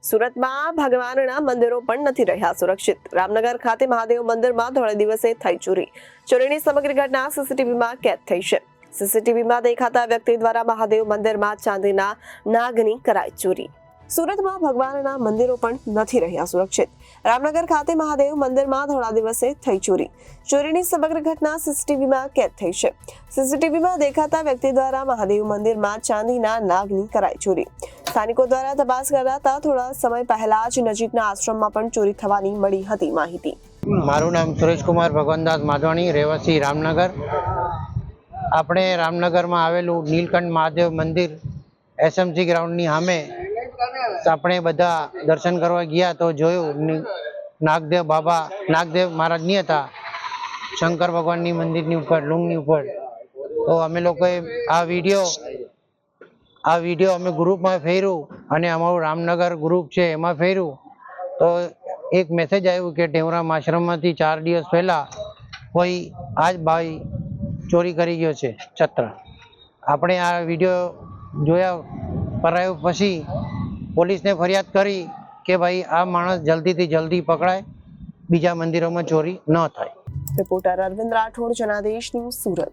સુરતમાં ભગવાનના મંદિરો પણ નથી રહ્યા સુરક્ષિત. રામનગર ખાતે મહાદેવ મંદિરમાં ધોળે દિવસે થઈ ચોરી. ચોરીની સમગ્ર ઘટના સીસીટીવીમાં કેદ થઈ છે. સીસીટીવીમાં દેખાતા વ્યક્તિ દ્વારા મહાદેવ મંદિરમાં ચાંદીના નાગની કરાઈ ચોરી. સુરતમાં ભગવાનના મંદિરો પણ નથી રહ્યા સુરક્ષિત. રામનગર ખાતે મહાદેવ મંદિરમાં ધોળા દિવસે થઈ ચોરી. ચોરીની સમગ્ર ઘટના સીસીટીવીમાં કેદ થઈ છે. સીસીટીવીમાં દેખાતા વ્યક્તિ દ્વારા મહાદેવ મંદિરમાં ચાંદીના નાગની કરાઈ ચોરી. સ્થાનિકો દ્વારા તપાસ કરાતા થોડા સમય પહેલા જ નજીકના આશ્રમમાં પણ ચોરી થવાની મળી હતી માહિતી. મારું નામ સુરેશકુમાર ભગવાનદાસ માધવાણી, રહેવાસી રામનગર. આપણે રામનગરમાં આવેલું નીલકંઠ મહાદેવ મંદિર એસએમસી ગ્રાઉન્ડની સામે આપણે બધા દર્શન કરવા ગયા તો જોયું નાગદેવ મહારાજની હતા, શંકર ભગવાનની મંદિરની ઉપર લુંગની ઉપર. તો અમે લોકોએ આ વિડીયો અમે ગ્રુપમાં ફેર્યું અને અમારું રામનગર ગ્રુપ છે એમાં ફેર્યું તો એક મેસેજ આવ્યું કે ટેવરામ આશ્રમમાંથી 4 દિવસ પહેલા કોઈ આજ ભાઈ ચોરી કરી ગયો છે છત્ર. આપણે આ વિડીયો જોયા કરાયો પછી પોલીસને ફરિયાદ કરી કે ભાઈ આ માણસ જલ્દીથી જલ્દી પકડાય, બીજા મંદિરોમાં ચોરી ન થાય. Reporter Arvind Rathod, Janadesh news, Surat.